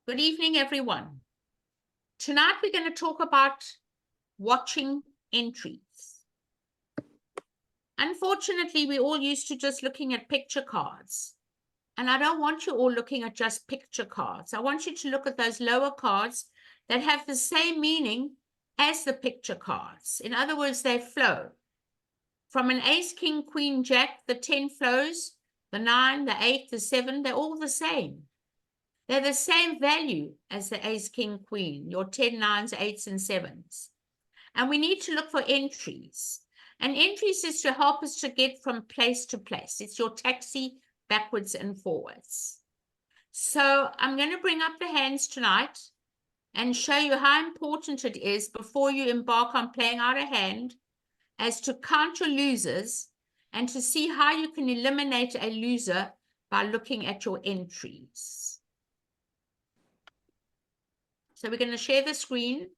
Good evening, everyone. Tonight we're going to talk about watching entries. Unfortunately, we're all used to just looking at picture cards. And I don't want you all looking at just picture cards. I want you to look at those lower cards that have the same meaning as the picture cards. In other words, they flow. From an ace, king, queen, jack, the 10 flows, the 9, the 8, the 7, they're all the same. They're the same value as the ace, king, queen, your 10, 9s, 8s, and 7s. And we need to look for entries. And entries is to help us to get from place to place. It's your taxi backwards and forwards. So I'm going to bring up the hands tonight and show you how important it is before you embark on playing out a hand as to count your losers and to see how you can eliminate a loser by looking at your entries. So we're going to share the screen.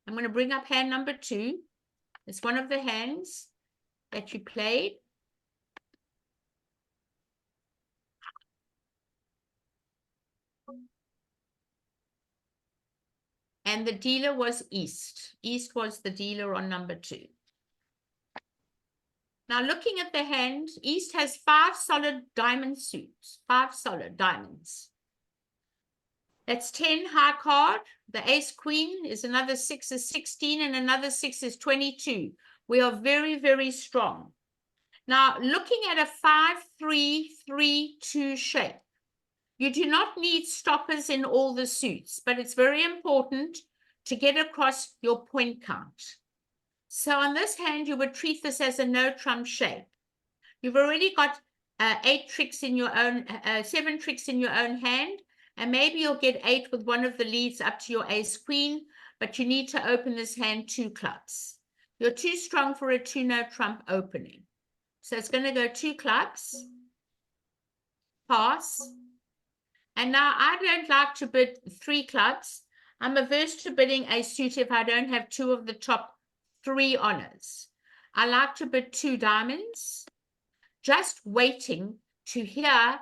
I'm going to bring up hand number 2. It's one of the hands that you played. And the dealer was East. East was the dealer on number 2. Now looking at the hand, East has 5 solid diamond suits, 5 solid diamonds. That's 10 high card. The ace queen is another 6 is 16 and another 6 is 22. We are very, very strong. Now looking at a 5-3-3-2 shape, you do not need stoppers in all the suits, but it's very important to get across your point count. So on this hand, you would treat this as a no trump shape. You've already got 8 tricks in your own, 7 tricks in your own hand, and maybe you'll get 8 with one of the leads up to your ace queen, but you need to open this hand 2 clubs. You're too strong for a 2 no trump opening. So it's going to go 2 clubs, pass. And now I don't like to bid 3 clubs. I'm averse to bidding a suit if I don't have 2 of the top 3 honors. I like to bid 2 diamonds, just waiting to hear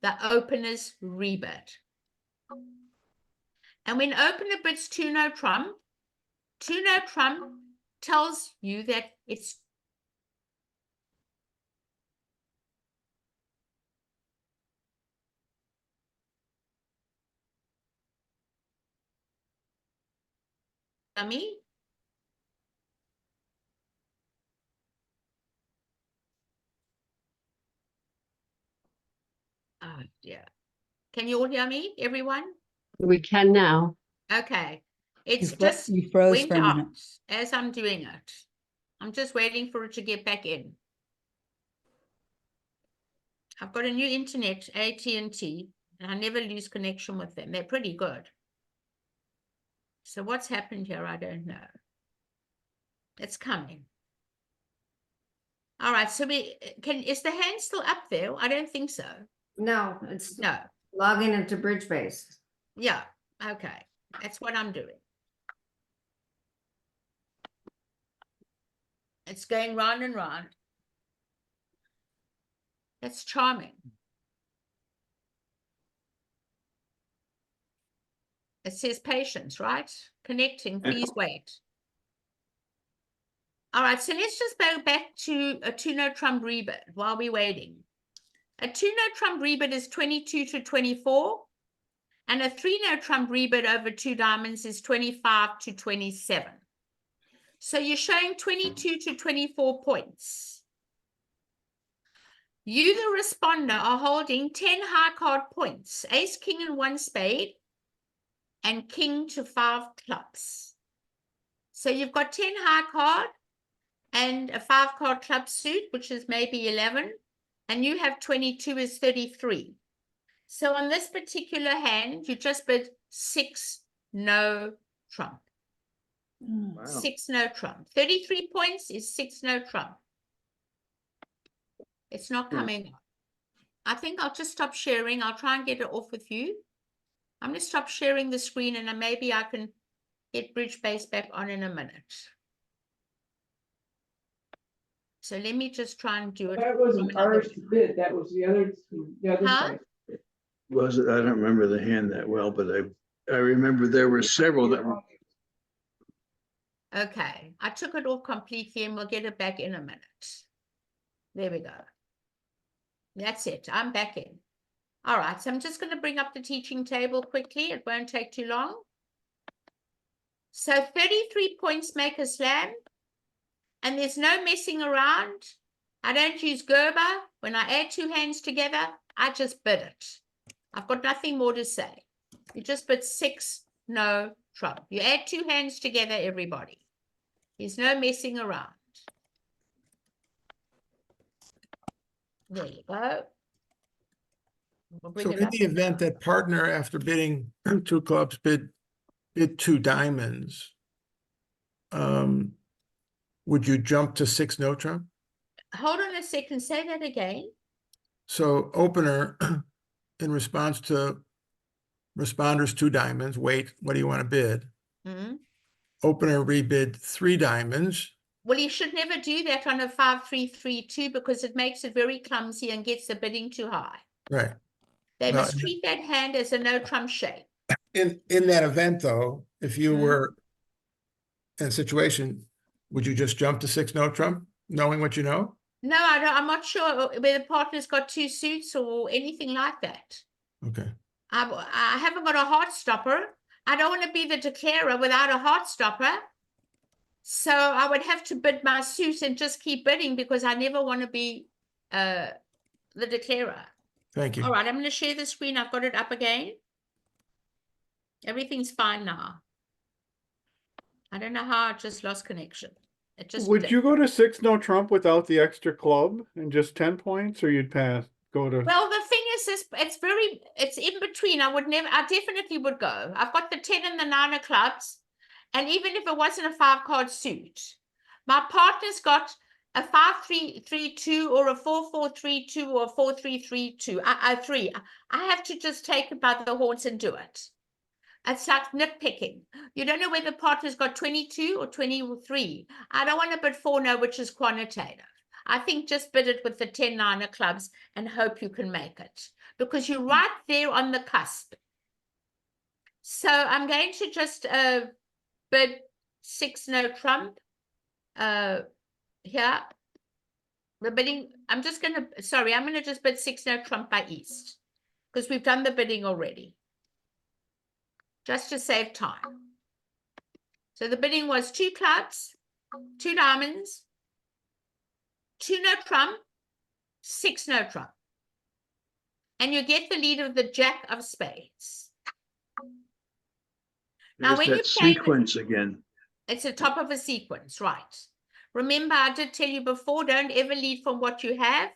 the opener's rebid. And when opener bids 2 no trump tells you that it's dummy. Oh dear. Can you all hear me, everyone? We can now. Okay. It's You froze went for a out minute. as I'm doing it. I'm just waiting for it to get back in. I've got a new internet, AT&T, and I never lose connection with them. They're pretty good. So what's happened here? I don't know. It's coming. All right. So is the hand still up there? I don't think so. No, it's No. logging into Bridgebase. Yeah. Okay. That's what I'm doing. It's going round and round. That's charming. It says patience, right? Connecting, please wait. All right, so let's just go back to a 2 no trump rebid while we're waiting. A 2 no trump rebid is 22 to 24, and a 3 no trump rebid over 2 diamonds is 25 to 27. So you're showing 22 to 24 points. You, the responder, are holding 10 high card points, ace, king, and 1 spade, and king to 5 clubs. So you've got 10 high card and a 5 card club suit, which is maybe 11, and you have 22 is 33. So on this particular hand, you just bid 6 no trump. Wow. 6 no trump. 33 points is 6 no trump. It's not coming up. I think I'll just stop sharing. I'll try and get it off with you. I'm going to stop sharing the screen, and then maybe I can get Bridgebase back on in a minute. So let me just try and do it. That wasn't ours to bid. That was the other Huh? side. Was it? I don't remember the hand that well, but I remember there were several that were, Okay, I took it off completely and we'll get it back in a minute. There we go. That's it. I'm back in. All right, so I'm just going to bring up the teaching table quickly. It won't take too long. So 33 points make a slam, and there's no messing around. I don't use Gerber. When I add two hands together, I just bid it. I've got nothing more to say. You just bid 6, no trump. You add two hands together, everybody. There's no messing around. There you go. We'll bring So it in up the event that partner, after bidding 2 clubs, bid 2 diamonds, would you jump to 6 no trump? Hold on a second. Say that again. So opener, in response to responders 2 diamonds, wait, what do you want to bid? Mhm. Opener rebid 3 diamonds. Well, you should never do that on a 5-3-3-2 because it makes it very clumsy and gets the bidding too high. Right. They Well, must treat that hand as a no trump shape. In that event, though, if you Mhm. were in a situation, would you just jump to 6 no trump, knowing what you know? No, I don't, I'm not sure whether the partner's got 2 suits or anything like that. Okay. I haven't got a heart stopper. I don't want to be the declarer without a heart stopper. So I would have to bid my suit and just keep bidding because I never want to be the declarer. Thank you. All right, I'm going to share the screen. I've got it up again. Everything's fine now. I don't know how I just lost connection. It just Would blipped. you go to 6 no trump without the extra club and just 10 points, or you'd go to? Well, the thing is, it's in between. I definitely would go. I've got the 10 and the 9 of clubs. And even if it wasn't a 5-card suit, my partner's got a 5-3-3-2 or a 4-4-3-2 or a 4-3-3-2. I have to just take it by the horns and do it. It's like nitpicking. You don't know whether the partner's got 22 or 23. I don't want to bid 4 no, which is quantitative. I think just bid it with the 10-9 of clubs and hope you can make it because you're right there on the cusp. So I'm going to just bid 6 no trump here. The bidding, I'm going to just bid 6 no trump by East because we've done the bidding already. Just to save time. So the bidding was 2 clubs, 2 diamonds, 2 no trump, 6 no trump. And you get the lead of the Jack of spades. Now, there's when you that play sequence again. it's the top of a sequence, right? Remember, I did tell you before, don't ever lead from what you have.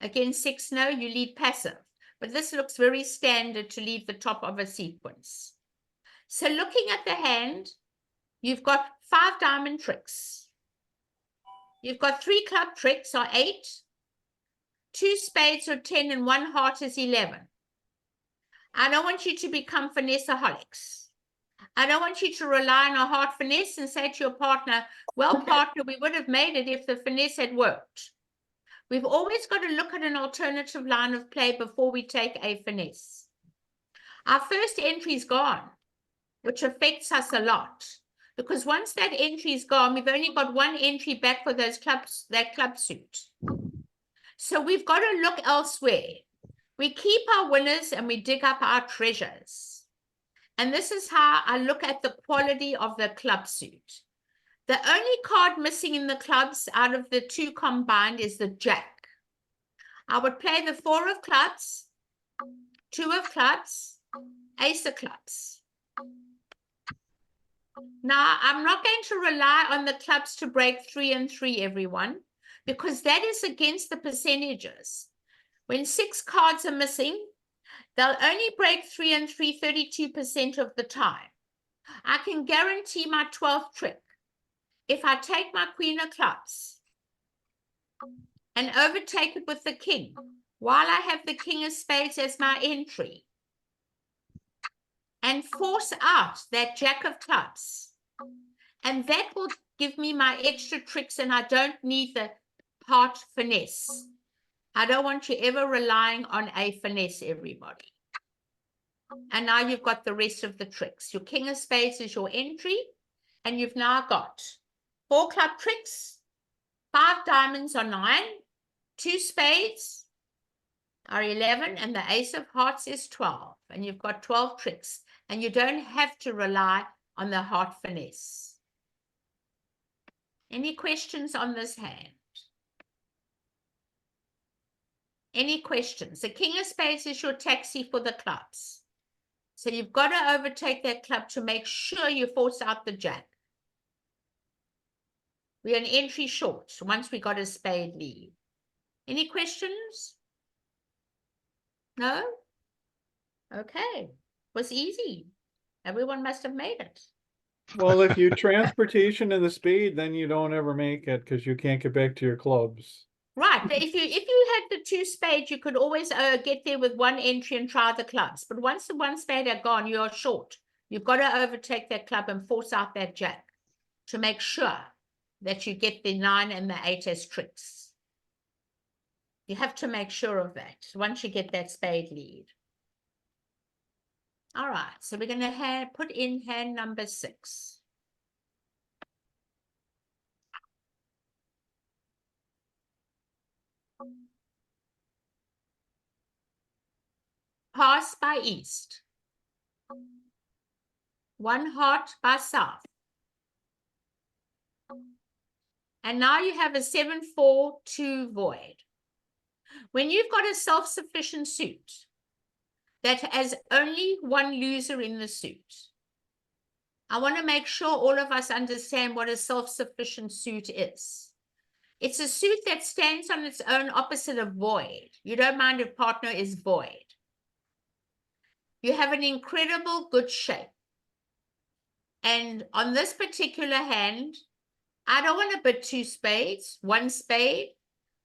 Again, 6 no, you lead passive. But this looks very standard to lead the top of a sequence. So looking at the hand, you've got 5 diamond tricks. You've got 3 club tricks or 8. 2 spades or 10 and 1 heart is 11. I don't want you to become finesse-aholics. I don't want you to rely on a heart finesse and say to your partner, well, partner, we would have made it if the finesse had worked. We've always got to look at an alternative line of play before we take a finesse. Our first entry is gone, which affects us a lot. Because once that entry is gone, we've only got 1 entry back for those clubs, that club suit. So we've got to look elsewhere. We keep our winners and we dig up our treasures. And this is how I look at the quality of the club suit. The only card missing in the clubs out of the 2 combined is the Jack. I would play the 4 of clubs, 2 of clubs, ace of clubs. Now, I'm not going to rely on the clubs to break 3 and 3, everyone, because that is against the percentages. When 6 cards are missing, they'll only break 3 and 3 32% of the time. I can guarantee my 12th trick. If I take my queen of clubs and overtake it with the king, while I have the king of spades as my entry, and force out that jack of clubs, and that will give me my extra tricks and I don't need the heart finesse. I don't want you ever relying on a finesse, everybody. And now you've got the rest of the tricks. Your king of spades is your entry. And you've now got 4 club tricks, 5 diamonds are 9, 2 spades are 11, and the ace of hearts is 12. And you've got 12 tricks. And you don't have to rely on the heart finesse. Any questions on this hand? Any questions? The king of spades is your taxi for the clubs. So you've got to overtake that club to make sure you force out the jack. We're an entry short once we got a spade lead. Any questions? No? Okay. Was easy. Everyone must have made it. Well, if you transportation in the spade, then you don't ever make it because you can't get back to your clubs. Right. But if you had the 2 spades, you could always get there with 1 entry and try the clubs. But once the 1 spade are gone, you are short. You've got to overtake that club and force out that jack to make sure that you get the 9 and the 8 as tricks. You have to make sure of that once you get that spade lead. All right, so we're going to put in hand number 6. Pass by east. 1 heart by south. And now you have a 7-4-2 void. When you've got a self-sufficient suit that has only 1 loser in the suit, I want to make sure all of us understand what a self-sufficient suit is. It's a suit that stands on its own opposite of void. You don't mind if partner is void. You have an incredible good shape. And on this particular hand, I don't want to bid 2 spades, 1 spade.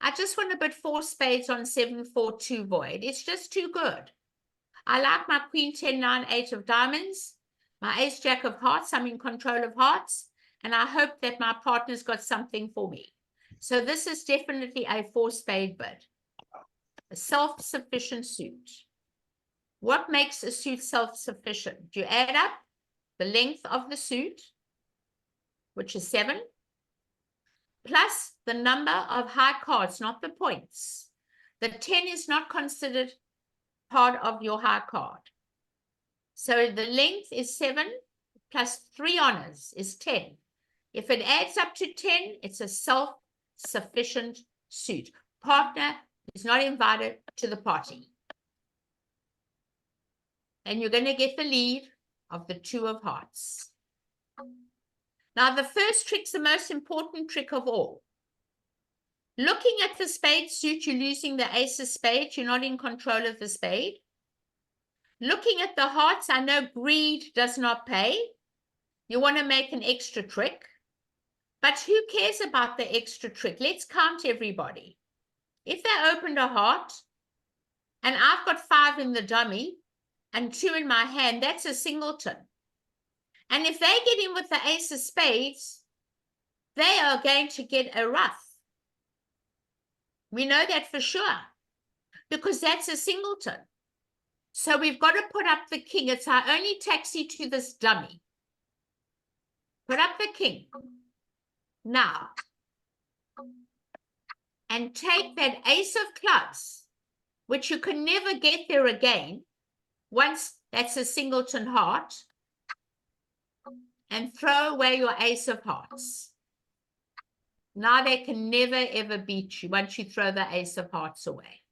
I just want to bid 4 spades on 7-4-2 void. It's just too good. I like my queen 10, 9, 8 of diamonds, my ace jack of hearts. I'm in control of hearts. And I hope that my partner's got something for me. So this is definitely a 4 spade bid. A self-sufficient suit. What makes a suit self-sufficient? You add up the length of the suit, which is 7, plus the number of high cards, not the points. The 10 is not considered part of your high card. So the length is 7 plus 3 honors is 10. If it adds up to 10, it's a self-sufficient suit. Partner is not invited to the party. And you're going to get the lead of the 2 of hearts. Now, the first trick's the most important trick of all. Looking at the spade suit, you're losing the ace of spades. You're not in control of the spade. Looking at the hearts, I know greed does not pay. You want to make an extra trick. But who cares about the extra trick? Let's count everybody. If they opened a heart, and I've got 5 in the dummy, and 2 in my hand, that's a singleton. And if they get in with the ace of spades, they are going to get a ruff. We know that for sure, because that's a singleton. So we've got to put up the king. It's our only taxi to this dummy. Put up the king. Now, and take that ace of clubs, which you can never get there again, once that's a singleton heart, and throw away your ace of hearts. Now they can never ever beat you once you throw the ace of hearts away.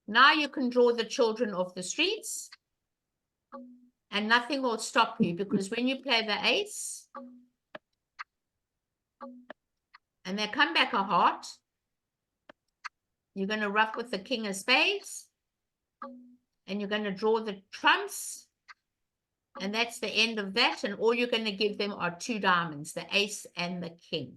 Now you can draw the children off the streets and nothing will stop you, because when you play the ace and they come back a heart, you're going to ruff with the king of spades and you're going to draw the trumps, and that's the end of that. And all you're going to give them are 2 diamonds, the ace and the king.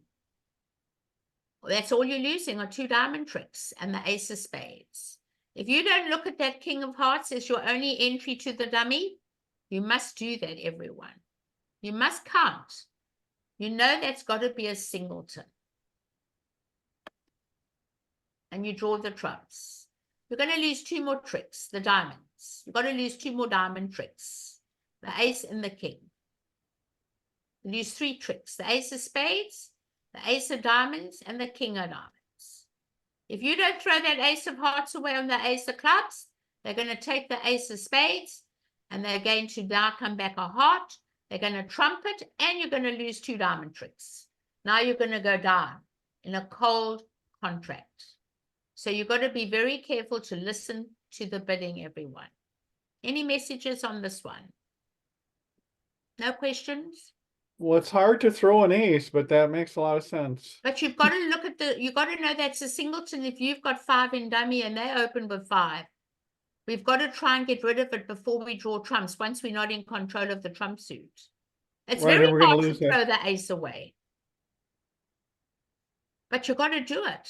That's all you're losing are 2 diamond tricks and the ace of spades. If you don't look at that king of hearts as your only entry to the dummy, you must do that, everyone. You must count. You know that's got to be a singleton. And you draw the trumps. You're going to lose 2 more tricks, the diamonds. You've got to lose 2 more diamond tricks, the ace and the king. You lose 3 tricks, the ace of spades, the ace of diamonds, and the king of diamonds. If you don't throw that ace of hearts away on the ace of clubs, they're going to take the ace of spades, and they're going to now come back a heart. They're going to trump it, and you're going to lose 2 diamond tricks. Now you're going to go down in a cold contract. So you've got to be very careful to listen to the bidding, everyone. Any messages on this one? No questions? Well, it's hard to throw an ace, but that makes a lot of sense. But you've got to look at you've got to know that's a singleton if you've got 5 in dummy and they open with 5. We've got to try and get rid of it before we draw trumps, once we're not in control of the trump suit. It's Right, very and we're gonna hard to lose that. throw the ace away. But you've got to do it.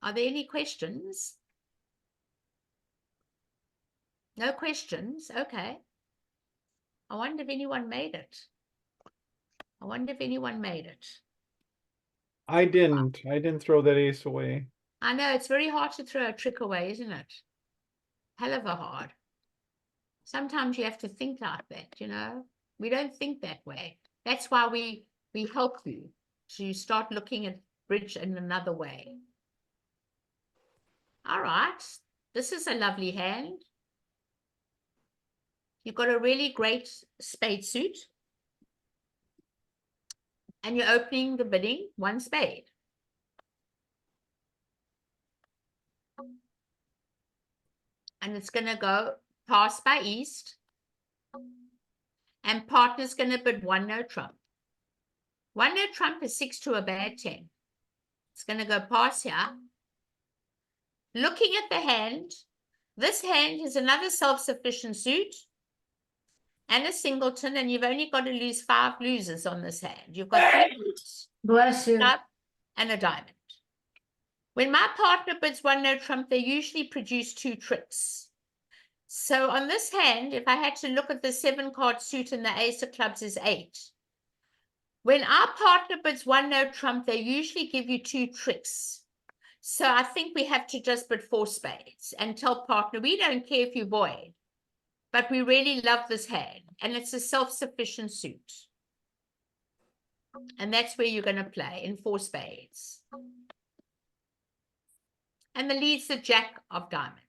Are there any questions? No questions? Okay. I wonder if anyone made it. I wonder if anyone made it. I didn't throw that ace away. I know it's very hard to throw a trick away, isn't it? Hell of a hard. Sometimes you have to think like that, you know. We don't think that way. That's why we help you to start looking at bridge in another way. All right. This is a lovely hand. You've got a really great spade suit. And you're opening the bidding 1 spade. And it's going to go pass by east. And partner's going to bid 1 no trump. 1 no trump is 6 to a bad 10. It's going to go pass here. Looking at the hand, this hand is another self-sufficient suit and a singleton, and you've only got to lose 5 losers on this hand. You've got 3 losers, Bless you. club and a diamond. When my partner bids 1 no trump, they usually produce 2 tricks. So on this hand, if I had to look at the 7-card suit and the ace of clubs is 8. When our partner bids 1 no trump, they usually give you 2 tricks. So I think we have to just bid 4 spades and tell partner, we don't care if you void, but we really love this hand. And it's a self-sufficient suit. And that's where you're going to play in 4 spades. And the lead's the jack of diamonds.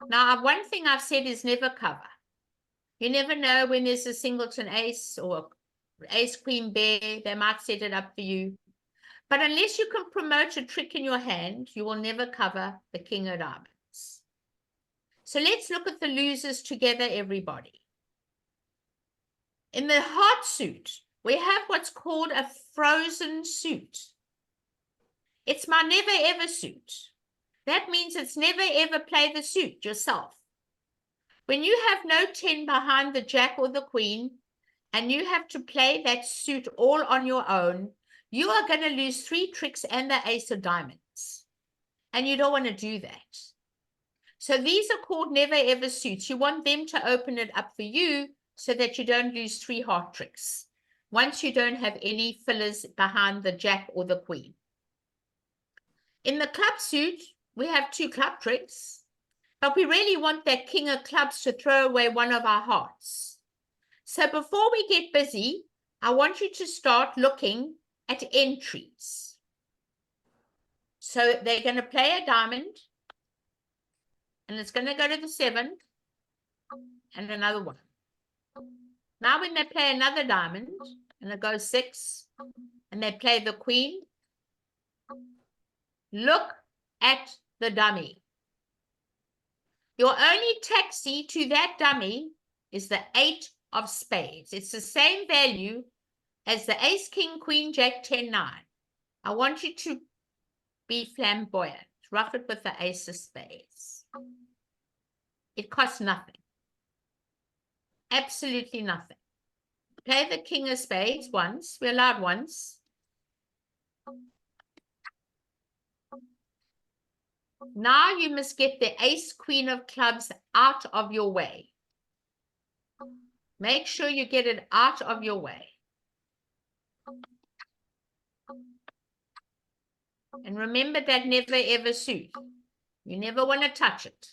Now, one thing I've said is never cover. You never know when there's a singleton ace or ace queen bear, they might set it up for you. But unless you can promote a trick in your hand, you will never cover the king of diamonds. So let's look at the losers together, everybody. In the heart suit, we have what's called a frozen suit. It's my never ever suit. That means it's never ever play the suit yourself. When you have no 10 behind the jack or the queen, and you have to play that suit all on your own, you are going to lose 3 tricks and the ace of diamonds. And you don't want to do that. So these are called never ever suits. You want them to open it up for you so that you don't lose 3 heart tricks once you don't have any fillers behind the jack or the queen. In the club suit, we have 2 club tricks, but we really want that king of clubs to throw away one of our hearts. So before we get busy, I want you to start looking at entries. So they're going to play a diamond, and it's going to go to the 7 and another 1. Now when they play another diamond, and it goes 6, and they play the queen, look at the dummy. Your only taxi to that dummy is the 8 of spades. It's the same value as the ace, king, queen, jack, 10, 9. I want you to be flamboyant. Rough it with the ace of spades. It costs nothing. Absolutely nothing. Play the king of spades once. We're allowed once. Now you must get the ace, queen of clubs out of your way. Make sure you get it out of your way. And remember that never ever suit. You never want to touch it.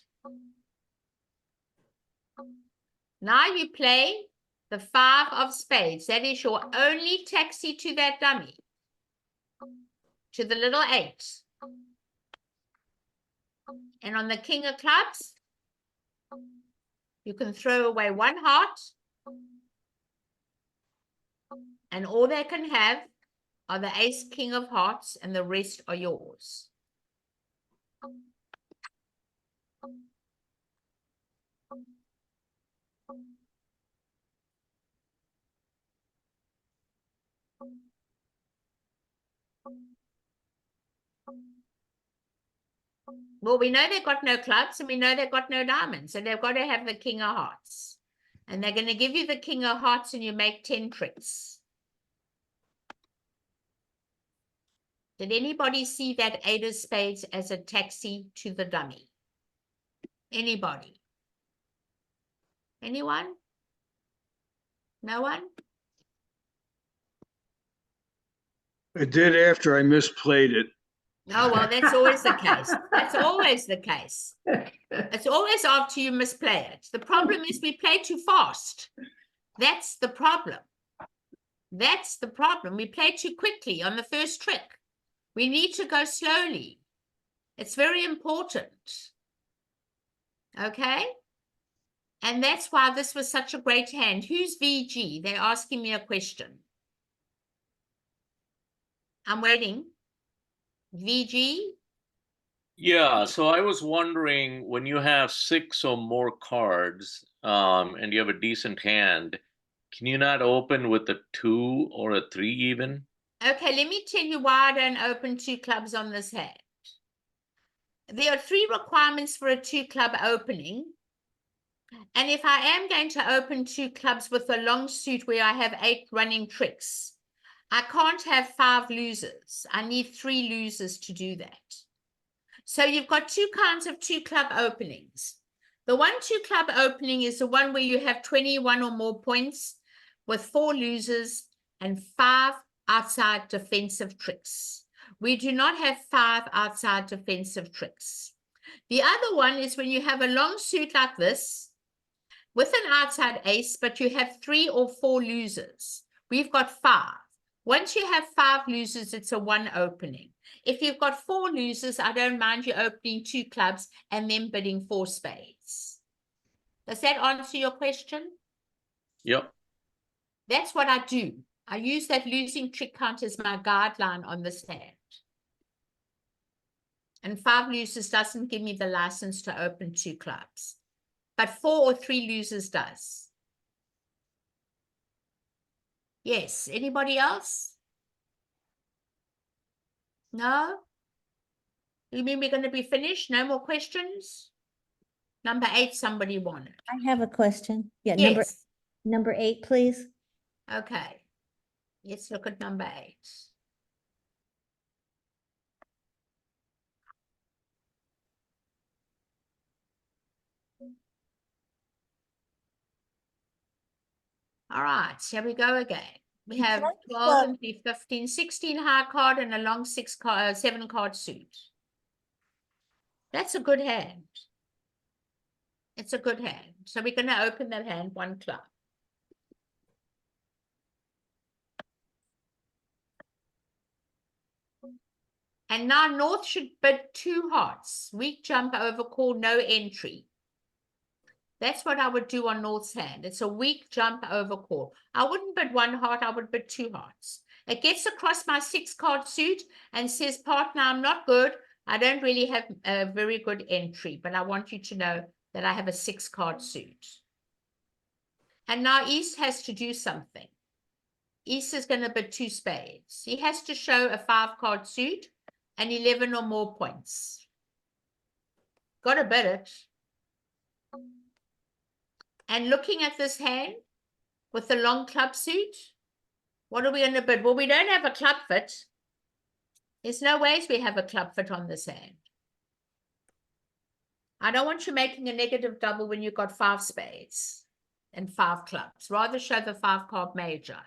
Now you play the 5 of spades. That is your only taxi to that dummy. To the little 8. And on the king of clubs, you can throw away 1 heart. And all they can have are the ace, king of hearts, and the rest are yours. Well, we know they've got no clubs and we know they've got no diamonds, so they've got to have the king of hearts. And they're going to give you the king of hearts and you make 10 tricks. Did anybody see that 8 of spades as a taxi to the dummy? Anybody? Anyone? No one? I did after I misplayed it. Oh, well, that's always the case. That's always the case. It's always after you misplay it. The problem is we play too fast. That's the problem. That's the problem. We play too quickly on the first trick. We need to go slowly. It's very important. Okay? And that's why this was such a great hand. Who's VG? They're asking me a question. I'm waiting. VG? Yeah, so I was wondering, when you have 6 or more cards, and you have a decent hand, can you not open with a 2 or a 3 even? Okay, let me tell you why I don't open 2 clubs on this hand. There are 3 requirements for a 2 club opening. And if I am going to open 2 clubs with a long suit where I have 8 running tricks, I can't have 5 losers. I need 3 losers to do that. So you've got 2 kinds of 2 club openings. The 1-2 club opening is the one where you have 21 or more points with 4 losers and 5 outside defensive tricks. We do not have 5 outside defensive tricks. The other one is when you have a long suit like this with an outside ace, but you have 3 or 4 losers. We've got 5. Once you have 5 losers, it's a 1 opening. If you've got 4 losers, I don't mind you opening 2 clubs and then bidding 4 spades. Does that answer your question? Yep. That's what I do. I use that losing trick count as my guideline on this hand. And 5 losers doesn't give me the license to open 2 clubs. But 4 or 3 losers does. Yes, anybody else? No? You mean we're going to be finished? No more questions? Number 8, somebody wanted. I have a question. Yeah, Yes. number 8, please. Okay. Let's look at number 8. All right, here we go again. We have 12 and 3, 15, 16 high card and a long 7 card suit. That's a good hand. It's a good hand. So we're going to open that hand 1 club. And now North should bid 2 hearts. Weak jump over call, no entry. That's what I would do on North's hand. It's a weak jump over call. I wouldn't bid 1 heart, I would bid 2 hearts. It gets across my 6 card suit and says, partner, I'm not good. I don't really have a very good entry, but I want you to know that I have a 6 card suit. And now East has to do something. East is going to bid 2 spades. He has to show a 5 card suit and 11 or more points. Got to bid it. And looking at this hand with the long club suit, what are we going to bid? Well, we don't have a club fit. There's no ways we have a club fit on this hand. I don't want you making a negative double when you've got 5 spades and 5 clubs. Rather show the 5 card major.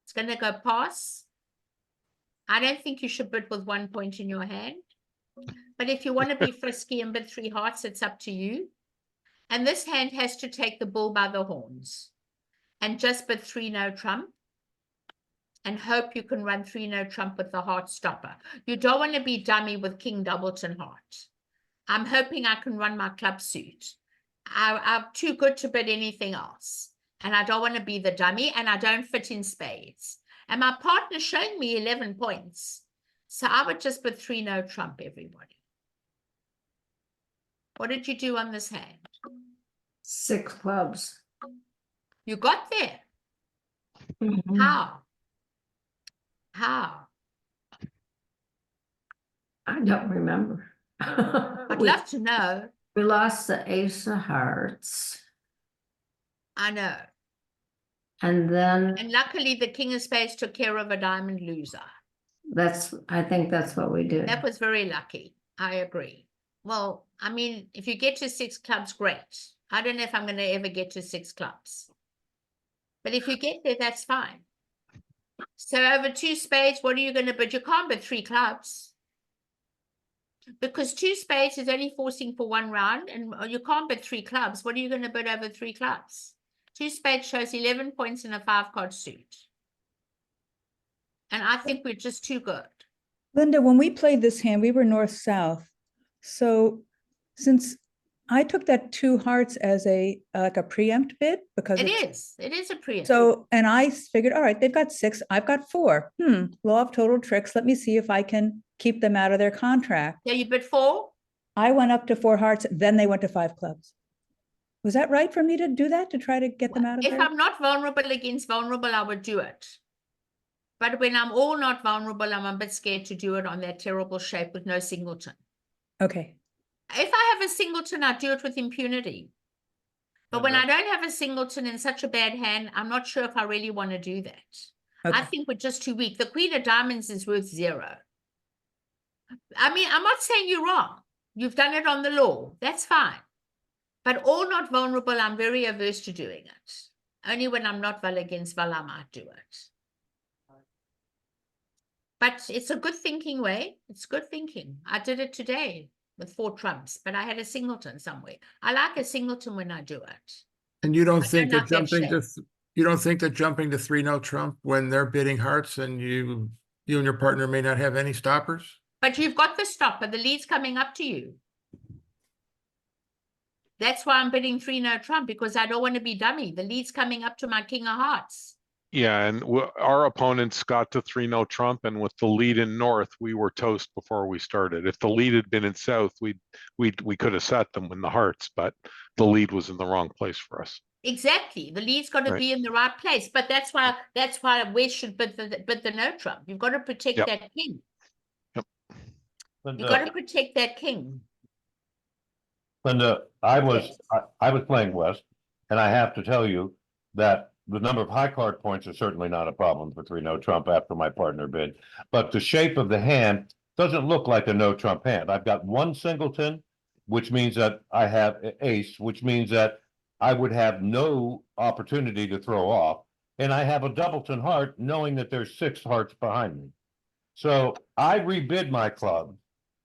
It's going to go pass. I don't think you should bid with 1 point in your hand. But if you want to be frisky and bid 3 hearts, it's up to you. And this hand has to take the bull by the horns and just bid 3 no trump and hope you can run 3 no trump with the heart stopper. You don't want to be dummy with king doubleton heart. I'm hoping I can run my club suit. I'm too good to bid anything else. And I don't want to be the dummy, and I don't fit in spades. And my partner's showing me 11 points. So I would just bid 3 no trump, everybody. What did you do on this hand? 6 clubs. You got there. How? How? I don't remember. I'd We love to know. we lost the ace of hearts. I know. And then And luckily the king of spades took care of a diamond loser. I think that's what we did. That was very lucky. I agree. Well, I mean, if you get to 6 clubs, great. I don't know if I'm going to ever get to 6 clubs. But if you get there, that's fine. So over 2 spades, what are you going to bid? You can't bid 3 clubs. Because 2 spades is only forcing for 1 round, and you can't bid 3 clubs. What are you going to bid over 3 clubs? 2 spades shows 11 points in a 5-card suit. And I think we're just too good. Linda, when we played this hand, we were north-south. So since I took that 2 hearts as a like a preempt bid because It it's- is a preempt. So, and I figured, all right, they've got 6, I've got 4. Law of total tricks. Let me see if I can keep them out of their contract. Yeah, you bid 4? I went up to 4 hearts, then they went to 5 clubs. Was that right for me to do that, to try to get them out of If there? I'm not vulnerable against vulnerable, I would do it. But when I'm all not vulnerable, I'm a bit scared to do it on that terrible shape with no singleton. Okay, If I have a singleton, I do it with impunity. But when I don't have a singleton in such a bad hand, I'm not sure if I really want to do that. I okay. think we're just too weak. The queen of diamonds is worth 0. I mean, I'm not saying you're wrong. You've done it on the law. That's fine. But all not vulnerable, I'm very averse to doing it. Only when I'm not well against well, I might do it. But it's a good thinking way. It's good thinking. I did it today with 4 trumps, but I had a singleton somewhere. I like a singleton when I do it. And you don't I think don't that like that jumping shape. to, you don't think that jumping to 3 no trump when they're bidding hearts and you and your partner may not have any stoppers? But you've got the stopper. The lead's coming up to you. That's why I'm bidding 3 no trump, because I don't want to be dummy. The lead's coming up to my king of hearts. Yeah, and our opponents got to 3 no trump, and with the lead in north, we were toast before we started. If the lead had been in south, we could have set them in the hearts, but the lead was in the wrong place for us. Exactly. The lead's got to Right. be in the right place. But that's why West should bid the no trump. You've got to protect Yep. that king. Linda, You've got to protect that king. Linda, I was playing West, and I have to tell you that the number of high card points is certainly not a problem for 3 no trump after my partner bid. But the shape of the hand doesn't look like a no trump hand. I've got 1 singleton, which means that I have ace, which means that I would have no opportunity to throw off. And I have a doubleton heart, knowing that there's 6 hearts behind me. So I rebid my club.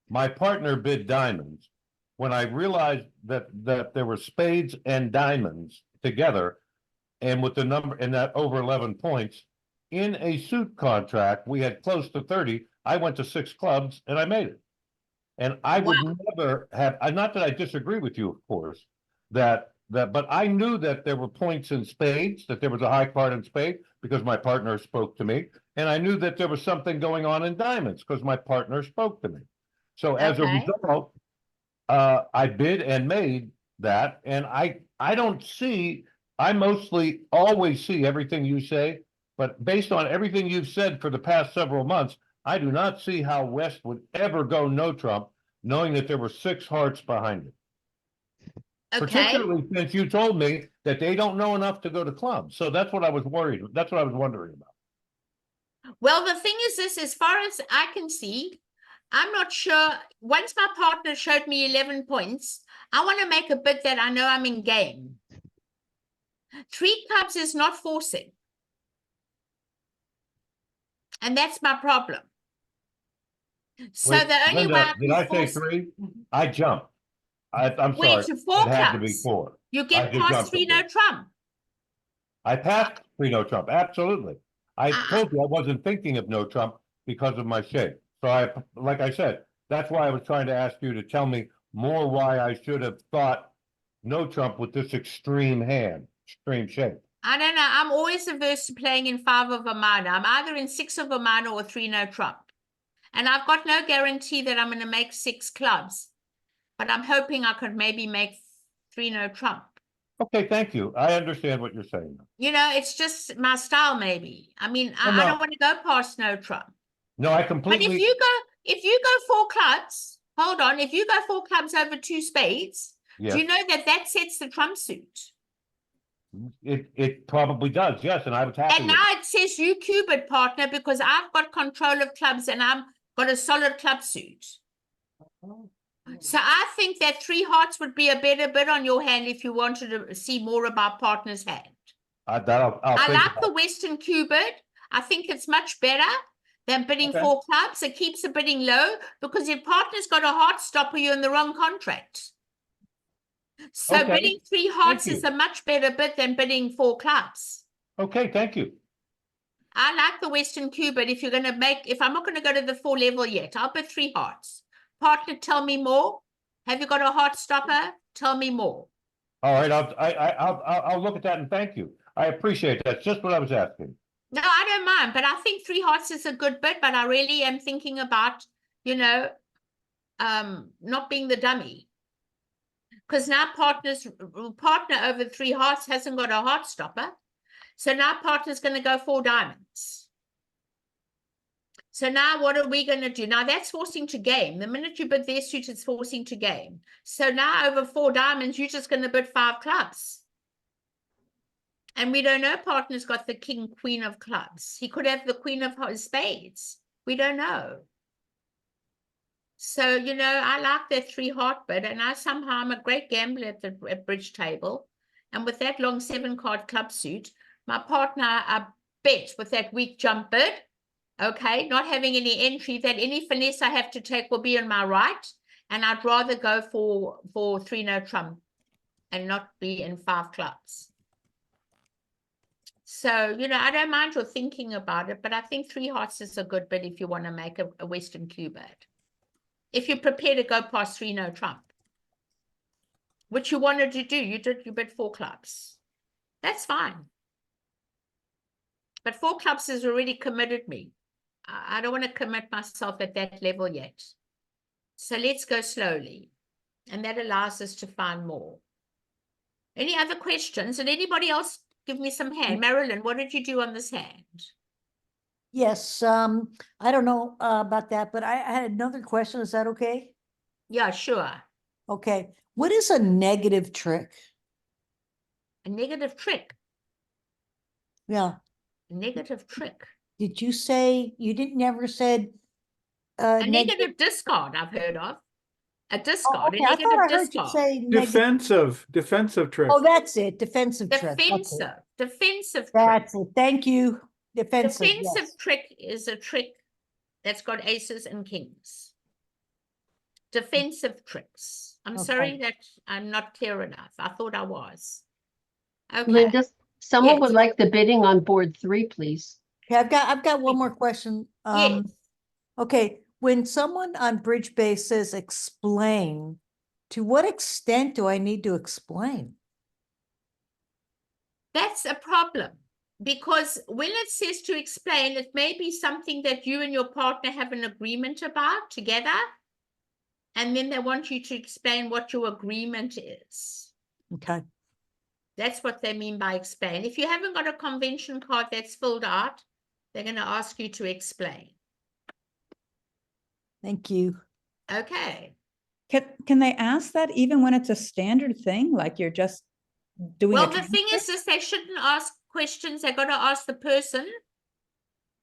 My partner bid diamonds. When I realized that there were spades and diamonds together, and with the number and that over 11 points in a suit contract, we had close to 30. I went to 6 clubs and I made it. And I would never have, not that I disagree with you, of course, but I knew that there were points in spades, that there was a high card in spade because my partner spoke to me. And I knew that there was something going on in diamonds because my partner spoke to me. So as a Okay. result, I bid and made that, and I don't see, I mostly always see everything you say, but based on everything you've said for the past several months, I do not see how West would ever go no trump, knowing that there were 6 hearts behind it. Okay. Particularly since you told me that they don't know enough to go to clubs. So that's what I was worried. That's what I was wondering about. Well, the thing is this, as far as I can see, I'm not sure. Once my partner showed me 11 points, I want to make a bid that I know I'm in game. 3 clubs is not forcing. And that's my problem. So Wait, the only way Linda, did I say force- 3? I jumped. I'm Wait, sorry. to 4 It had to be clubs. 4. You I get just past jumped 3 the no board. trump. I passed 3 no trump, absolutely. I I- told you I wasn't thinking of no trump because of my shape. So like I said, that's why I was trying to ask you to tell me more why I should have thought no trump with this extreme hand, extreme shape. I don't know. I'm always averse to playing in 5 of a minor. I'm either in 6 of a minor or 3 no trump. And I've got no guarantee that I'm going to make 6 clubs. But I'm hoping I could maybe make 3 no trump. Okay, thank you. I understand what you're saying. You know, it's just my style, maybe. I mean, Well, I no. don't want to go past no trump. No, I But completely. if you go 4 clubs, hold on, if you go 4 clubs over 2 spades, do Yes, you know that sets the trump suit? it probably does, yes, and I was happy And with now it. it says you cubit partner because I've got control of clubs and I've got a solid club suit. So I think that 3 hearts would be a better bid on your hand if you wanted to see more about partner's hand. I'll I think like about the Western cubit. I think it's much better than bidding Okay. 4 clubs. It keeps the bidding low because if partner's got a heart stopper, you're in the wrong contract. So Okay. bidding 3 hearts you. is a much better bid than bidding 4 clubs. Okay, thank you. I like the Western cubit. If you're going to make, if I'm not going to go to the 4 level yet, I'll bid 3 hearts. Partner, tell me more. Have you got a heart stopper? Tell me more. All right, I'll look at that and thank you. I appreciate that. It's just what I was asking. No, I don't mind, but I think 3 hearts is a good bid, but I really am thinking about, you know, not being the dummy. Because now partner over 3 hearts hasn't got a heart stopper. So now partner's going to go 4 diamonds. So now what are we going to do? Now that's forcing to game. The minute you bid their suit, it's forcing to game. So now over 4 diamonds, you're just going to bid 5 clubs. And we don't know partner's got the king, queen of clubs. He could have the queen of spades. We don't know. So, you know, I like that 3 heart bid. And I'm a great gambler at the bridge table. And with that long 7 card club suit, my partner, I bet with that weak jump bid, okay, not having any entry, that any finesse I have to take will be on my right. And I'd rather go for 3 no trump and not be in 5 clubs. So, you know, I don't mind your thinking about it, but I think 3 hearts is a good bid if you want to make a Western cubit. If you're prepared to go past 3 no trump, which you wanted to do, you bid 4 clubs. That's fine. But 4 clubs has already committed me. I don't want to commit myself at that level yet. So let's go slowly. And that allows us to find more. Any other questions? And anybody else give me some hand? Marilyn, what did you do on this hand? Yes, I don't know about that, but I had another question. Is that okay? Yeah, sure. Okay. What is a negative trick? A negative trick. Yeah. A negative trick. Did you say, you didn't never said A negative discard I've heard of. A discard, okay. a I negative thought I heard you discard. say negative. Defensive trick. Oh, that's it. Defensive trick. Okay. Defensive trick. That's it. Thank you. Defensive. Defensive Yes. trick is a trick that's got aces and kings. Defensive tricks. I'm sorry that I'm not clear enough. I thought I was. Okay. Linda, someone Yes. would like the bidding on board 3, please. Okay, I've got one more question. Yes. Okay, when someone on Bridge Base says explain, to what extent do I need to explain? That's a problem. Because when it says to explain, it may be something that you and your partner have an agreement about together. And then they want you to explain what your agreement is. Okay. That's what they mean by explain. If you haven't got a convention card that's filled out, they're going to ask you to explain. Thank you. Okay. Can they ask that even when it's a standard thing, like you're just doing Well, a the thing is they shouldn't ask questions. They've got to ask the person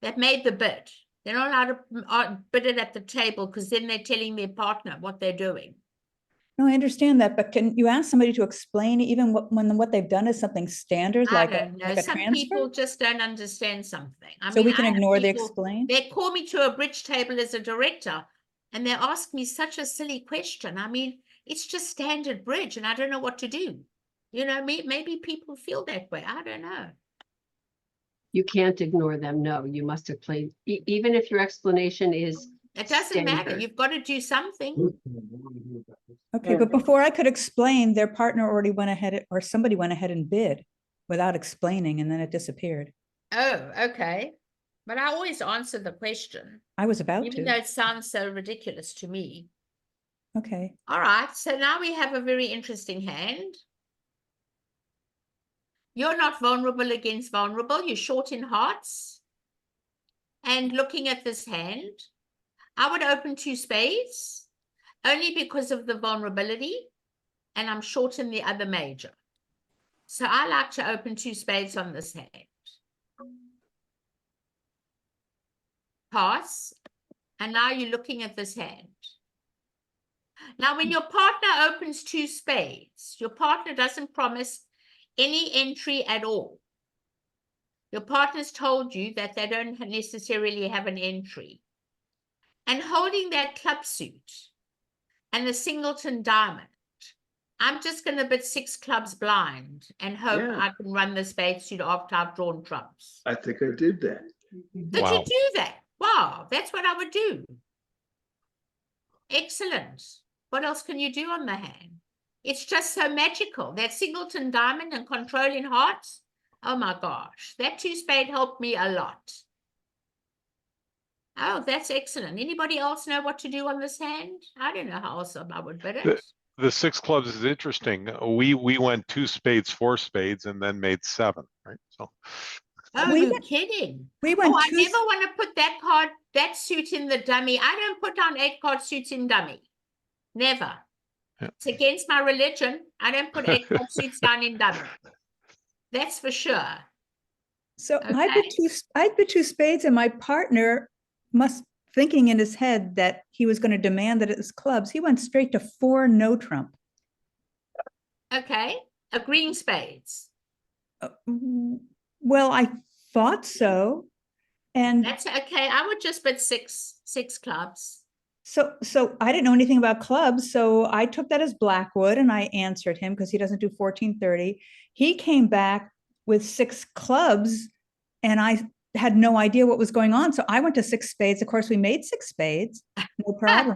that made the bid. They're not allowed to bid it at the table because then they're telling their partner what they're doing. No, I understand that, but can you ask somebody to explain even when what they've done is something standard, I like don't know. like a Some transfer? people just don't understand something. I So mean, we can I have ignore the people- explain? They call me to a bridge table as a director. and they ask me such a silly question. I mean, it's just standard bridge and I don't know what to do. You know, maybe people feel that way. I don't know. You can't ignore them. No, you must have played, even if your explanation is It doesn't matter. standard. You've got to do something. Okay, but before I could explain, their partner already went ahead, or somebody went ahead and bid without explaining, and then it disappeared. Oh, okay. But I always answer the question, I was about even to. though it sounds so ridiculous to me. Okay. All right, so now we have a very interesting hand. You're not vulnerable against vulnerable. You're short in hearts. And looking at this hand, I would open 2 spades, only because of the vulnerability, and I'm short in the other major. So I like to open 2 spades on this hand. Pass. And now you're looking at this hand. Now, when your partner opens 2 spades, your partner doesn't promise any entry at all. Your partner's told you that they don't necessarily have an entry. And holding that club suit and the singleton diamond, I'm just going to bid 6 clubs blind and hope Yeah. I can run the spade suit after I've drawn trumps. I think I did that. Did Wow. you do that? Wow, that's what I would do. Excellent. What else can you do on the hand? It's just so magical. That singleton diamond and controlling hearts. Oh my gosh, that 2 spade helped me a lot. Oh, that's excellent. Anybody else know what to do on this hand? I don't know how else I would bid it. The 6 clubs is interesting. We went 2 spades, 4 spades, and then made 7, right? So Oh, We you're went- kidding. We went Oh, I 2 never want to put that card, that suit in the dummy. I don't put down 8-card suits in dummy. Never. Yeah. It's against my religion. I don't put 8-card suits down in dummy. That's for sure. So I Okay. bid 2 spades, and my partner must thinking in his head that he was going to demand that it was clubs. He went straight to 4 no trump. Okay. Agreeing spades. Well, I thought so. And That's okay. I would just bid six clubs. so I didn't know anything about clubs. So I took that as Blackwood and I answered him because he doesn't do 1430. He came back with 6 clubs and I had no idea what was going on. So I went to 6 spades. Of course, we made 6 spades. No problem.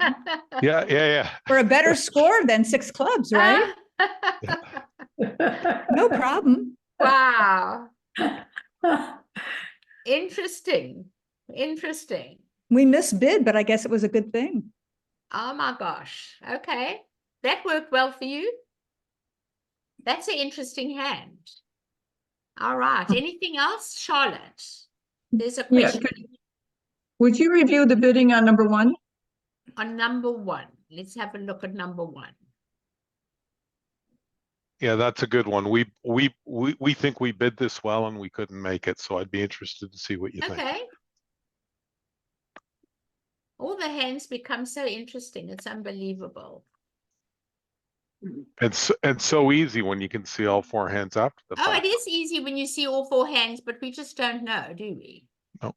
yeah. For a better score than 6 clubs, right? No problem. Wow. Interesting. Interesting. We misbid, but I guess it was a good thing. Oh my gosh. Okay. That worked well for you. That's an interesting hand. All right. Anything else, Charlotte? There's a Yeah, question would you review the bidding on number 1? on number 1. Let's have a look at number 1. Yeah, that's a good one. We think we bid this well and we couldn't make it, so I'd be interested to see what you think. Okay. All the hands become so interesting. It's unbelievable. And so easy when you can see all 4 hands after the Oh, fact. it is easy when you see all 4 hands, but we just don't know, do we? No.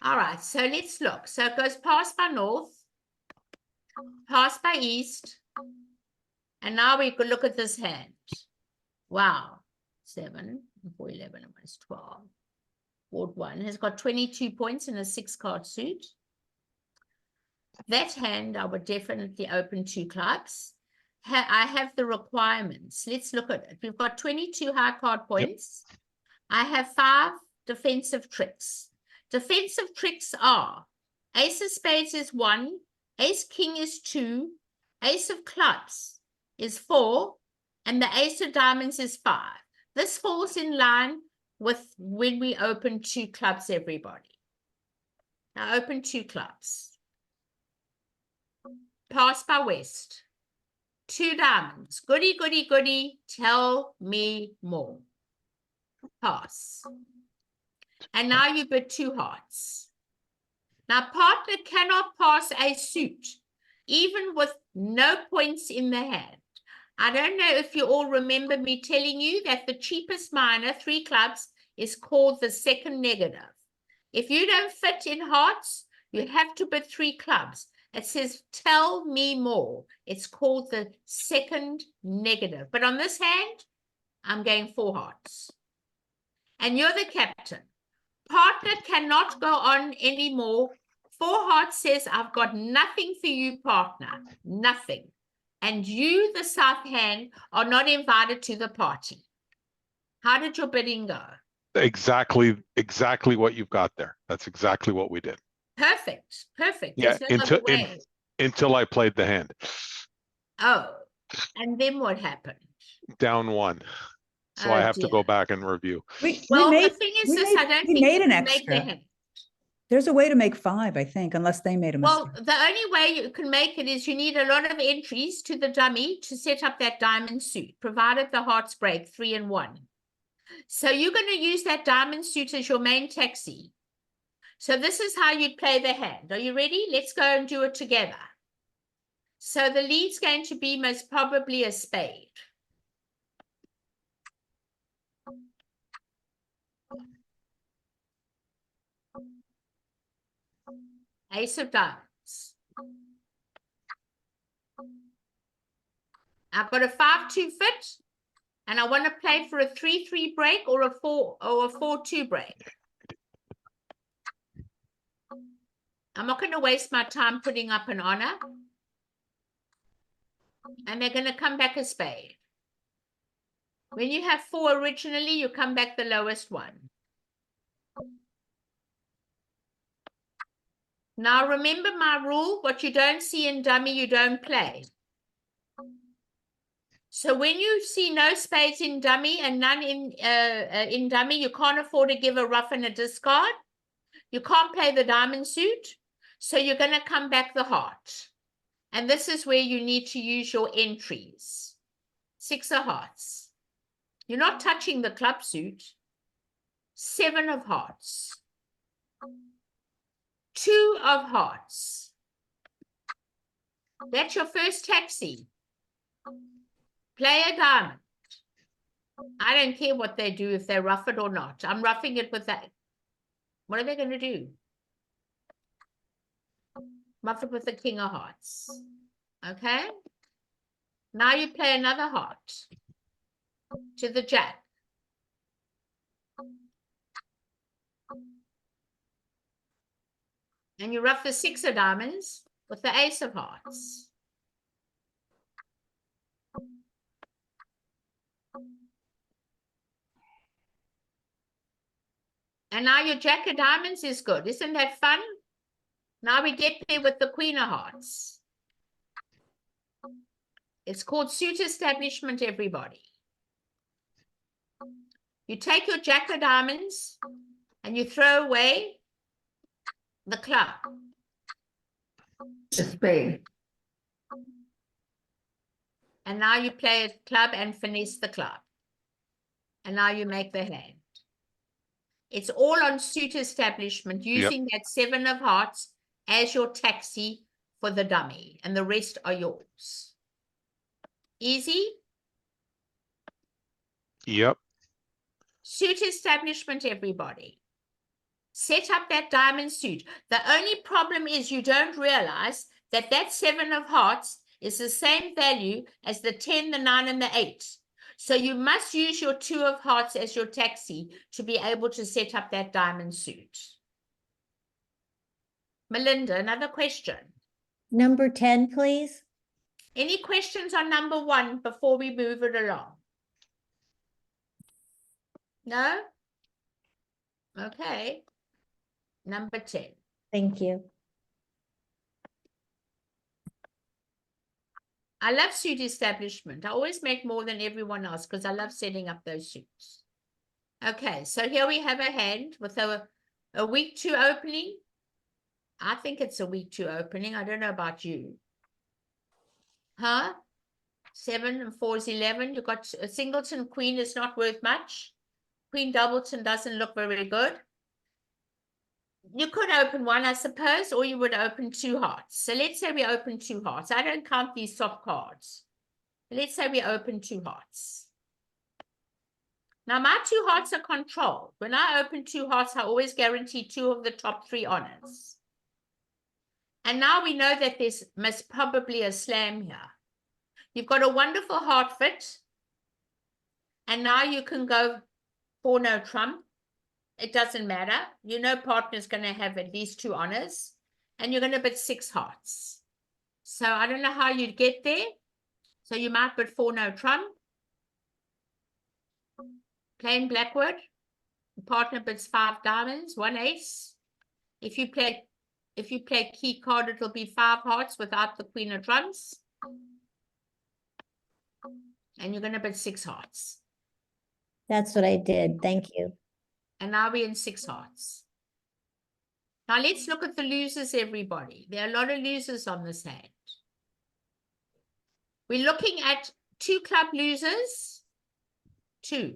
All right, so let's look. So it goes pass by north, pass by east, and now we could look at this hand. Wow, 7, 4, 11, and 1 is 12. Board 1 has got 22 points in a 6-card suit. That hand, I would definitely open 2 clubs. I have the requirements. Let's look at it. We've got 22 high card points. Yep. I have 5 defensive tricks. Defensive tricks are ace of spades is 1, ace king is 2, ace of clubs is 4, and the ace of diamonds is 5. This falls in line with when we open 2 clubs, everybody. I open 2 clubs. Pass by west. 2 diamonds. Goody, goody, goody. Tell me more. Pass. And now you bid 2 hearts. Now, partner cannot pass a suit, even with no points in the hand. I don't know if you all remember me telling you that the cheapest minor, 3 clubs, is called the second negative. If you don't fit in hearts, you have to bid 3 clubs. It says, tell me more. It's called the second negative. But on this hand, I'm going 4 hearts. And you're the captain. Partner cannot go on anymore. 4 hearts says, I've got nothing for you, partner. Nothing. And you, the south hand, are not invited to the party. How did your bidding go? Exactly what you've got there. That's exactly what we did. Perfect. Perfect. Yeah, There's no other way. until I played the hand. Oh, and then what happened? Down 1. So Oh, I have to go dear. back and review. Well, made, the thing is we this, made, I don't we think made you an can make the extra. hand. There's a way to make 5, I think, unless they made a mistake. Well, the only way you can make it is you need a lot of entries to the dummy to set up that diamond suit, provided the hearts break 3 and 1. So you're going to use that diamond suit as your main taxi. So this is how you'd play the hand. Are you ready? Let's go and do it together. So the lead's going to be most probably a spade. Ace of diamonds. I've got a 5-2 fit, and I want to play for a 3-3 break or a 4-2 break. I'm not going to waste my time putting up an honor. And they're going to come back a spade. When you have 4 originally, you come back the lowest one. Now remember my rule, what you don't see in dummy, you don't play. So when you see no spades in dummy and none in dummy, you can't afford to give a rough and a discard. You can't play the diamond suit. So you're going to come back the heart. And this is where you need to use your entries. 6 of hearts. You're not touching the club suit. 7 of hearts. 2 of hearts. That's your first taxi. Play a diamond. I don't care what they do, if they rough it or not. I'm roughing it with that. What are they going to do? Rough it with the king of hearts. Okay? Now you play another heart to the jack. And you rough the 6 of diamonds with the ace of hearts. And now your jack of diamonds is good. Isn't that fun? Now we get there with the queen of hearts. It's called suit establishment, everybody. You take your jack of diamonds and you throw away the club. The spade. And now you play a club and finesse the club. And now you make the hand. It's all on suit establishment, using that 7 of hearts as your taxi for the dummy. And the rest are yours. Easy? Yep. Suit establishment, everybody. Set up that diamond suit. The only problem is you don't realize that that 7 of hearts is the same value as the 10, the 9, and the 8. So you must use your 2 of hearts as your taxi to be able to set up that diamond suit. Melinda, another question. Number 10, please. Any questions on number 1 before we move it along? No? Okay. Number 10. Thank you. I love suit establishment. I always make more than everyone else because I love setting up those suits. Okay, so here we have a hand with a week 2 opening. I think it's a week 2 opening. I don't know about you. Huh? 7 and 4 is 11. You've got a singleton queen is not worth much. Queen doubleton doesn't look very good. You could open 1, I suppose, or you would open 2 hearts. So let's say we open 2 hearts. I don't count these soft cards. Let's say we open 2 hearts. Now, my 2 hearts are controlled. When I open 2 hearts, I always guarantee 2 of the top 3 honors. And now we know that there's most probably a slam here. You've got a wonderful heart fit. And now you can go for no trump. It doesn't matter. You know partner's going to have at least 2 honors. And you're going to bid 6 hearts. So I don't know how you'd get there. So you might bid 4 no trump. Plain blackwood. The partner bids 5 diamonds, 1 ace. If you play key card, it'll be 5 hearts without the queen of trumps. And you're going to bid 6 hearts. That's what I did. Thank you. And now we're in 6 hearts. Now let's look at the losers, everybody. There are a lot of losers on this hand. We're looking at 2 club losers. 2.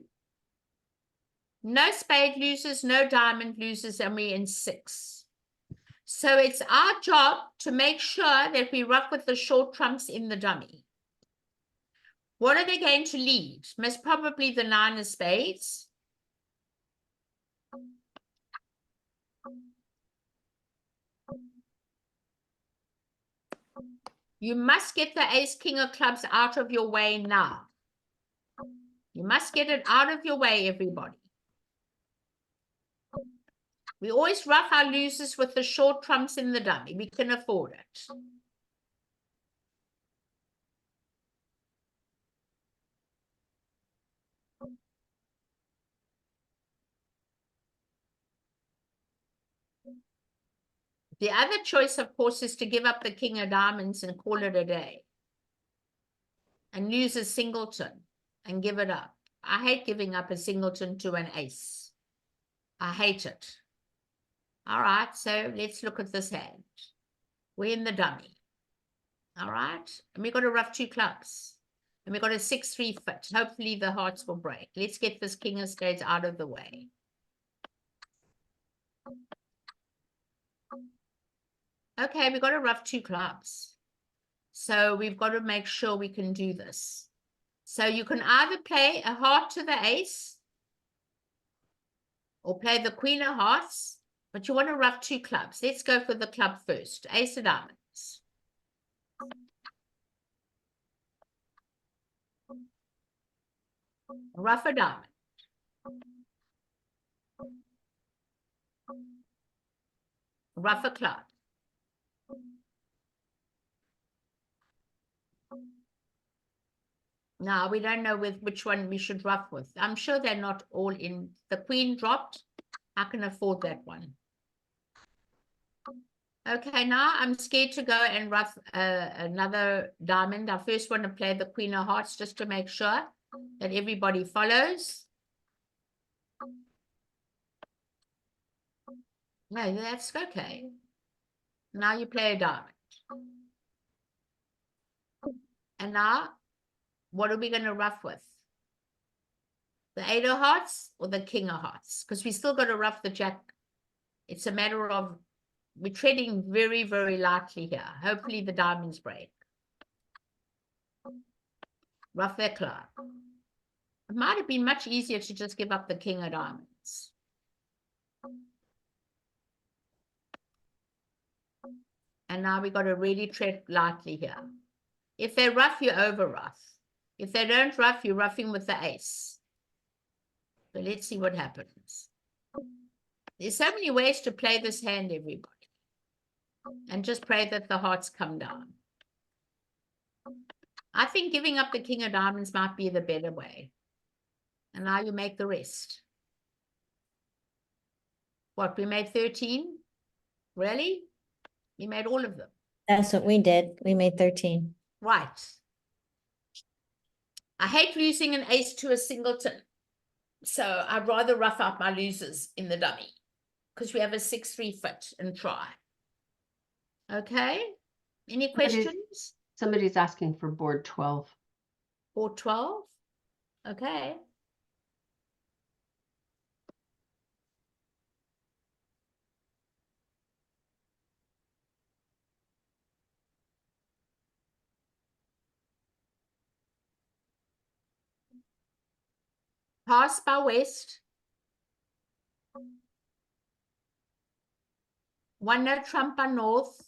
No spade losers, no diamond losers, and we're in 6. So it's our job to make sure that we ruff with the short trumps in the dummy. What are they going to lead? Most probably the 9 of spades. You must get the ace, king of clubs out of your way now. You must get it out of your way, everybody. We always ruff our losers with the short trumps in the dummy. We can afford it. The other choice, of course, is to give up the king of diamonds and call it a day. And lose a singleton and give it up. I hate giving up a singleton to an ace. I hate it. All right, so let's look at this hand. We're in the dummy. All right, and we've got to ruff 2 clubs. And we've got a 6-3 fit. Hopefully the hearts will break. Let's get this king of spades out of the way. Okay, we've got to ruff 2 clubs. So we've got to make sure we can do this. So you can either play a heart to the ace or play the queen of hearts, but you want to ruff 2 clubs. Let's go for the club first. Ace of diamonds. Ruff a diamond. Ruff a club. Now, we don't know which one we should ruff with. I'm sure they're not all in. The queen dropped. I can afford that one. Okay, now I'm scared to go and ruff another diamond. I first want to play the queen of hearts just to make sure that everybody follows. No, that's okay. Now you play a diamond. And now, what are we going to ruff with? The 8 of hearts or the king of hearts? Because we still got to ruff the jack. It's a matter of, we're treading very, very lightly here. Hopefully the diamonds break. Ruff their club. It might have been much easier to just give up the king of diamonds. And now we got to really tread lightly here. If they ruff, you over ruff. If they don't ruff, you're ruffing with the ace. So let's see what happens. There's so many ways to play this hand, everybody. And just pray that the hearts come down. I think giving up the king of diamonds might be the better way. And now you make the rest. What, we made 13? Really? We made all of them. That's what we did. We made 13. Right. I hate losing an ace to a singleton. So I'd rather rough out my losers in the dummy because we have a 6-3 fit and try. Okay. Any questions? Somebody's asking for board 12. Board 12? Okay. Pass by west. 1 no trump by north.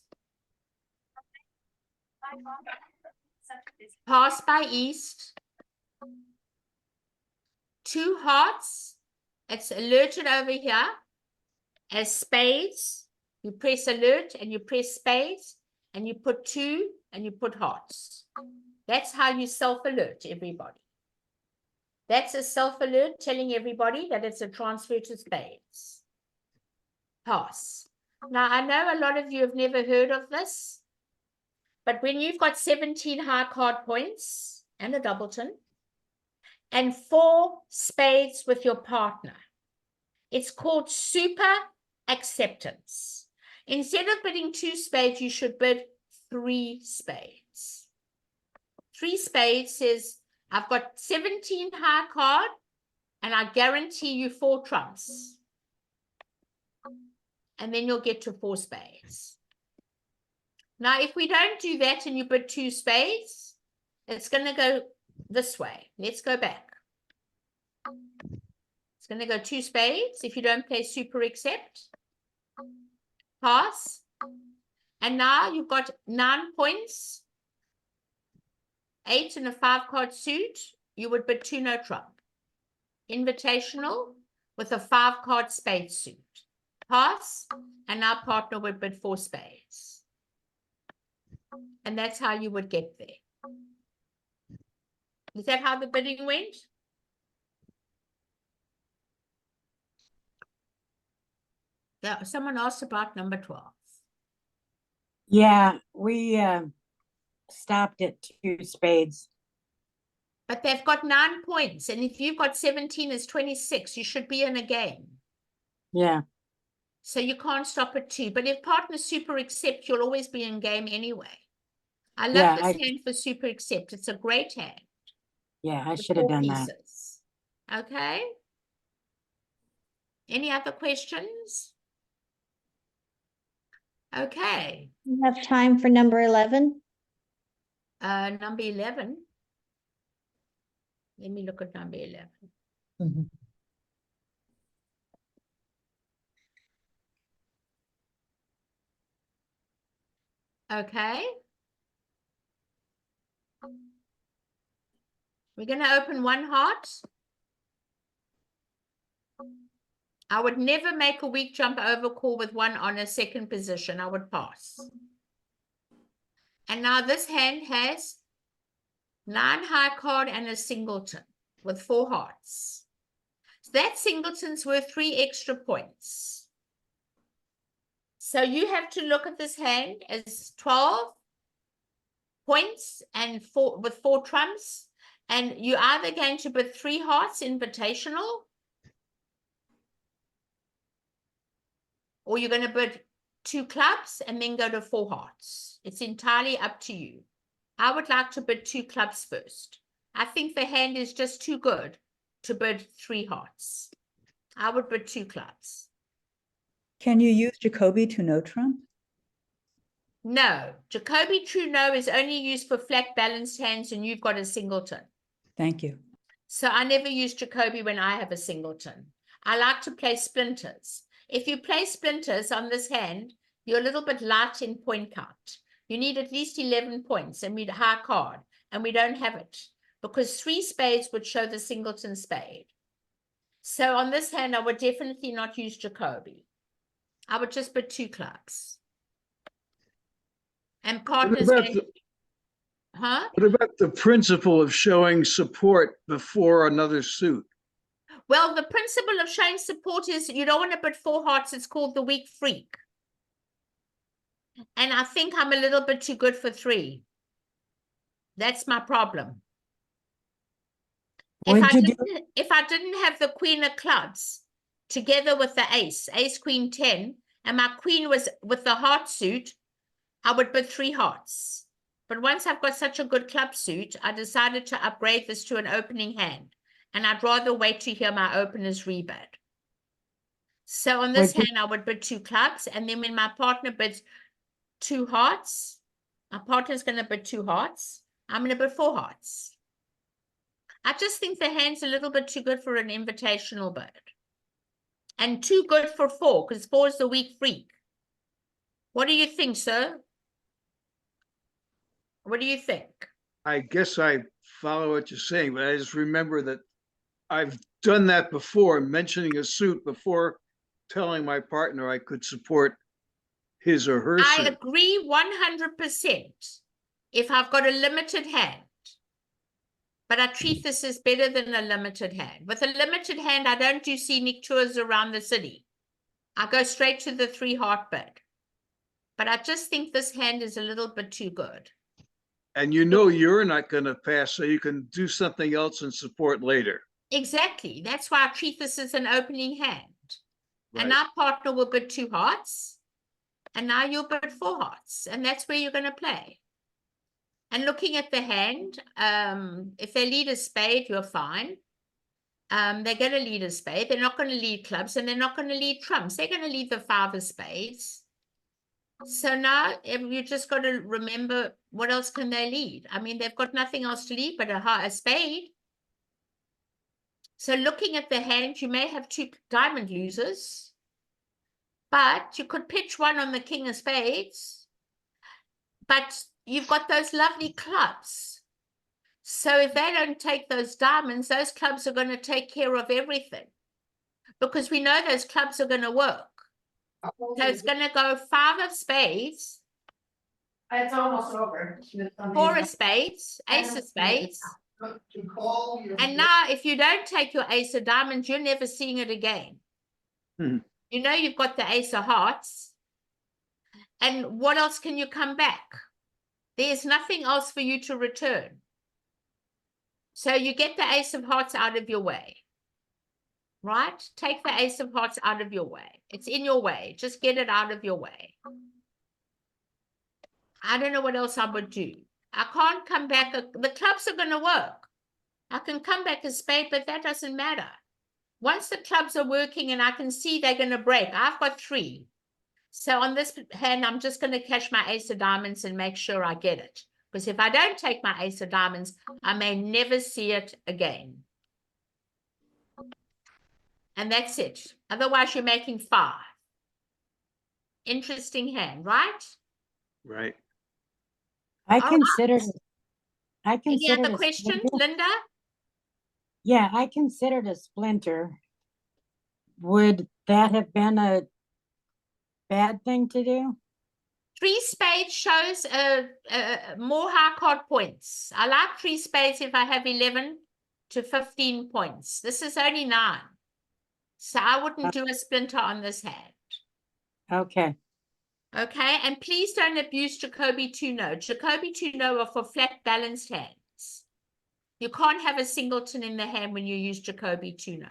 Pass by east. 2 hearts. It's alerted over here as spades. You press alert and you press spades and you put 2 and you put hearts. That's how you self-alert everybody. That's a self-alert telling everybody that it's a transfer to spades. Pass. Now, I know a lot of you have never heard of this, but when you've got 17 high card points and a doubleton and 4 spades with your partner, it's called super acceptance. Instead of bidding 2 spades, you should bid 3 spades. 3 spades says, I've got 17 high card and I guarantee you 4 trumps. And then you'll get to 4 spades. Now, if we don't do that and you bid 2 spades, it's going to go this way. Let's go back. It's going to go 2 spades if you don't play super accept. Pass. And now you've got 9 points. 8 and a 5 card suit. You would bid 2 no trump. Invitational with a 5 card spade suit. Pass. And our partner would bid 4 spades. And that's how you would get there. Is that how the bidding went? Yeah, someone asked about number 12. Yeah, we stopped at 2 spades. But they've got 9 points. And if you've got 17, it's 26. You should be in a game. Yeah. So you can't stop at 2. But if partners super accept, you'll always be in game anyway. I love this hand for super accept. It's a great hand. Yeah, I should have done that. Okay. Any other questions? Okay. We have time for number 11. Number 11. Let me look at number 11. Mm-hmm. Okay. We're going to open 1 heart. I would never make a weak jump over call with 1 on a second position. I would pass. And now this hand has 9 high card and a singleton with 4 hearts. So that singleton's worth 3 extra points. So you have to look at this hand as 12 points and 4 with 4 trumps. And you're either going to bid 3 hearts invitational, or you're going to bid 2 clubs and then go to 4 hearts. It's entirely up to you. I would like to bid 2 clubs first. I think the hand is just too good to bid 3 hearts. I would bid 2 clubs. Can you use Jacoby to no trump? No, Jacoby True No is only used for flat balanced hands and you've got a singleton. Thank you. So I never use Jacoby when I have a singleton. I like to play splinters. If you play splinters on this hand, you're a little bit light in point count. You need at least 11 points and we high card, and we don't have it because 3 spades would show the singleton spade. So on this hand, I would definitely not use Jacoby. I would just put 2 clubs. And partners. What about the principle of showing support before another suit? Well, the principle of showing support is you don't want to put 4 hearts. It's called the weak freak. And I think I'm a little bit too good for 3. That's my problem. If I didn't have the queen of clubs together with the ace, queen 10, and my queen was with the heart suit, I would bid 3 hearts. But once I've got such a good club suit, I decided to upgrade this to an opening hand. And I'd rather wait to hear my openers rebid. So on this hand, I would bid 2 clubs. And then when my partner bids 2 hearts, my partner's going to bid 2 hearts. I'm going to bid 4 hearts. I just think the hand's a little bit too good for an invitational bid. And too good for 4, because 4 is the weak freak. What do you think, sir? What do you think? I guess I follow what you're saying, but I just remember that I've done that before, mentioning a suit before telling my partner I could support his or her I suit. agree 100% if I've got a limited hand. But I treat this as better than a limited hand. With a limited hand, I don't do scenic tours around the city. I go straight to the 3-heart bid. But I just think this hand is a little bit too good. And you know you're not going to pass, so you can do something else and support later. Exactly. That's why I treat this as an opening hand. And Right. our partner will bid 2 hearts. And now you'll bid 4 hearts. And that's where you're going to play. And looking at the hand, if they lead a spade, you're fine. They're going to lead a spade. They're not going to lead clubs, and they're not going to lead trumps. They're going to lead the 5 of spades. So now you just got to remember, what else can they lead? I mean, they've got nothing else to lead but a spade. So looking at the hand, you may have 2 diamond losers, but you could pitch one on the king of spades. But you've got those lovely clubs. So if they don't take those diamonds, those clubs are going to take care of everything. Because we know those clubs are going to work. So it's going to go 5 of spades. It's almost over. 4 of spades, ace of spades. And now if you don't take your ace of diamonds, you're never seeing it again. You know you've got the ace of hearts. And what else can you come back? There's nothing else for you to return. So you get the ace of hearts out of your way. Right? Take the ace of hearts out of your way. It's in your way. Just get it out of your way. I don't know what else I would do. I can't come back. The clubs are going to work. I can come back a spade, but that doesn't matter. Once the clubs are working and I can see they're going to break, I've got 3. So on this hand, I'm just going to cash my ace of diamonds and make sure I get it. Because if I don't take my ace of diamonds, I may never see it again. And that's it. Otherwise, you're making 5. Interesting hand, right? Right. I All considered, I Any considered other a questions, splinter. Linda? Yeah, I considered a splinter. Would that have been a bad thing to do? 3 spades shows more high card points. I like 3 spades if I have 11 to 15 points. This is only 9. So I wouldn't do a splinter on this hand. Okay. Okay, and please don't abuse Jacoby 2-no. Jacoby 2-no are for flat balanced hands. You can't have a singleton in the hand when you use Jacoby 2-no.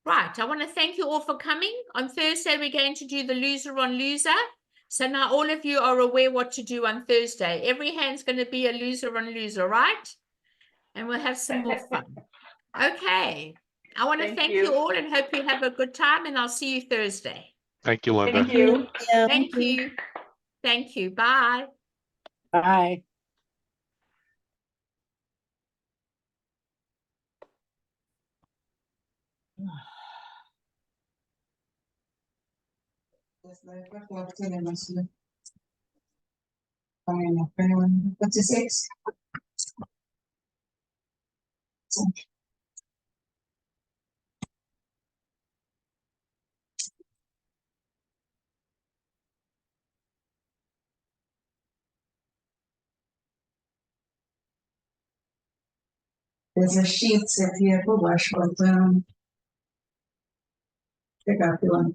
Right, I want to thank you all for coming. On Thursday, we're going to do the loser on loser. So now all of you are aware what to do on Thursday. Every hand's going to be a loser on loser, right? And we'll have some more fun. Okay, I want to thank you all and hope you have a good time, and I'll see you Thursday. Thank you, Linda. Thank you. Thank you. Thank you. Bye. Bye. What's the 6? There's a sheet if you pull a short pegar pela